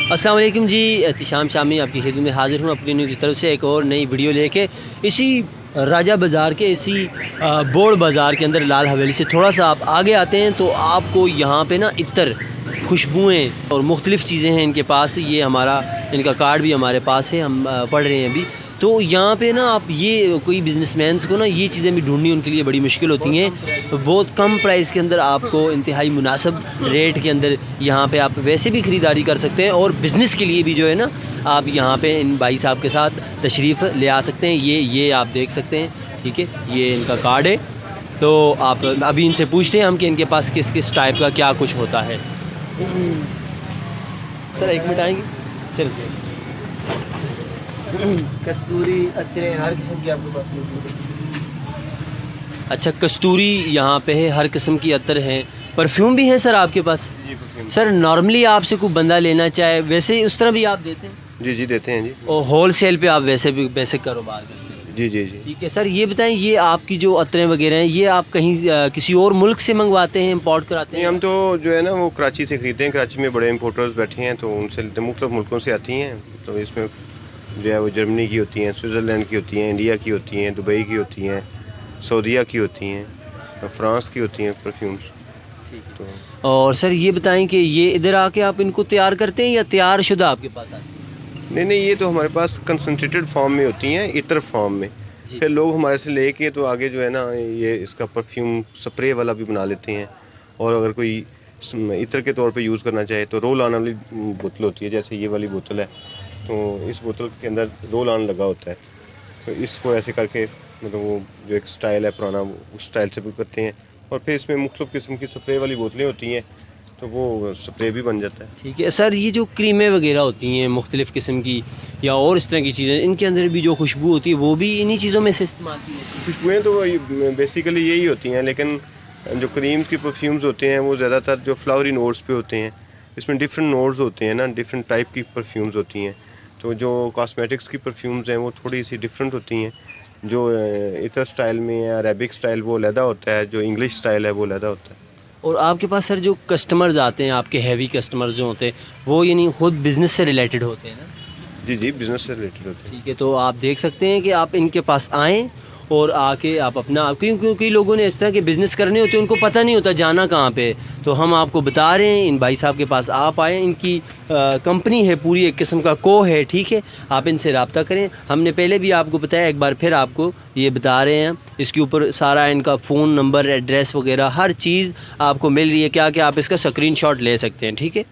अस्सलाम वालेकुम जी, एहतिशाम शामी आपकी खिदमत में हाज़िर हूँ अपनी न्यूज़ की तरफ से एक और नई वीडियो लेके। इसी राजा बाज़ार के इसी बोड़ बाज़ार के अंदर लाल हवेली से थोड़ा सा आप आगे आते हैं तो आपको यहाँ पे ना इत्तर, खुशबुएँ और मुख्तलिफ़ चीज़ें हैं इनके पास। ये हमारा इनका कार्ड भी हमारे पास है, हम पढ़ रहे हैं अभी। तो यहाँ पे ना आप ये कोई बिज़नेसमैन्स को ना ये चीज़ें भी ढूँढनी उनके लिए बड़ी मुश्किल होती हैं। बहुत कम प्राइस के अंदर आपको इंतहाई मुनासिब रेट के अंदर यहाँ पे आप वैसे भी ख़रीदारी कर सकते हैं और बिज़नेस के लिए भी जो है ना आप यहाँ पे इन भाई साहब के साथ तशरीफ़ ले आ सकते हैं। ये आप देख सकते हैं, ठीक है, ये इनका कार्ड है। तो आप अभी इनसे पूछते हैं हम कि इनके पास किस किस टाइप का क्या कुछ होता है। सर 1 मिनट आएंगे सिर्फ। कस्तूरी अतरे हर किस्म की आपके पास मौजूद है। अच्छा, कस्तूरी यहाँ पे है, हर किस्म की अतर है, परफ्यूम भी है सर आपके पास? जी परफ्यूम। सर नॉर्मली आपसे कोई बंदा लेना चाहे वैसे उस तरह भी आप देते हैं? जी देते हैं जी। और होल सेल पे आप वैसे भी वैसे कारोबार करते हैं? जी। ठीक है सर, ये बताएं ये आपकी जो अतरें वगैरह हैं ये आप कहीं किसी और मुल्क से मंगवाते हैं, इंपोर्ट कराते नहीं, हैं? हम तो जो है ना वो कराची से खरीदते हैं। कराची में बड़े इंपोर्टर्स बैठे हैं तो उनसे मुख्तलिफ मुल्कों से आती हैं। तो इसमें जो है वो जर्मनी की होती हैं, स्विट्ज़रलैंड की होती हैं, इंडिया की होती हैं, दुबई की होती हैं, सऊदीया की होती हैं, फ्रांस की होती हैं परफ्यूम्स। तो और सर ये बताएं कि ये इधर आके आप इनको तैयार करते हैं या तैयार शुदा आपके पास आती है? नहीं, ये तो हमारे पास कंसनट्रेटेड फॉर्म में होती हैं, इत्र फॉर्म में। जी। फिर लोग हमारे से लेके तो आगे जो है ना ये इसका परफ्यूम स्प्रे वाला भी बना लेते हैं। और अगर कोई इत्र के तौर पे यूज़ करना चाहे तो रोल ऑन वाली बोतल होती है, जैसे ये वाली बोतल है। तो इस बोतल के अंदर रोल ऑन लगा होता है। तो इसको ऐसे करके मतलब वो जो एक स्टाइल है पुराना वो उस स्टाइल से भी करते हैं। और फिर इसमें मुख्तलिफ किस्म की स्प्रे वाली बोतलें होती हैं तो वो स्प्रे भी बन जाता है। ठीक है सर, ये जो क्रीमें वगैरह होती हैं मुख्तलिफ़ किस्म की या और इस तरह की चीज़ें, इनके अंदर भी जो खुशबू होती है वो भी इन्हीं चीज़ों में से इस्तेमाल की जाती है? खुशबुएँ तो बेसिकली यही होती हैं, लेकिन जो क्रीम्स की परफ्यूम्स होते हैं वो ज़्यादातर जो फ्लावरी नोट्स पे होते हैं। इसमें डिफरेंट नोट्स होते हैं ना, डिफरेंट टाइप की परफ्यूम्स होती हैं। तो जो कॉस्मेटिक्स की परफ्यूम्स हैं वो थोड़ी सी डिफरेंट होती हैं। जो इतर स्टाइल में या अरेबिक स्टाइल वो अलहदा होता है, जो इंग्लिश स्टाइल है वो अलहदा होता है। और आपके पास सर जो कस्टमर्स आते हैं, आपके हैवी कस्टमर्स जो होते हैं वो यानी खुद बिज़नेस से रिलेटेड होते हैं ना? जी बिज़नेस से रिलेटेड होते हैं। ठीक है, तो आप देख सकते हैं कि आप इनके पास आएँ और आके आप अपना क्योंकि लोगों ने इस तरह के बिज़नेस करने होते हैं, उनको पता नहीं होता जाना कहाँ पे। तो हम आपको बता रहे हैं इन भाई साहब के पास आप आएँ, इनकी कंपनी है, पूरी एक किस्म का को है, ठीक है, आप इनसे रब्ता करें। हमने पहले भी आपको बताया, एक बार फिर आपको ये बता रहे हैं। इसके ऊपर सारा इनका फ़ोन नंबर, एड्रेस वगैरह हर चीज़ आपको मिल रही है। क्या आप इसका स्क्रीनशॉट ले सकते हैं, ठीक है।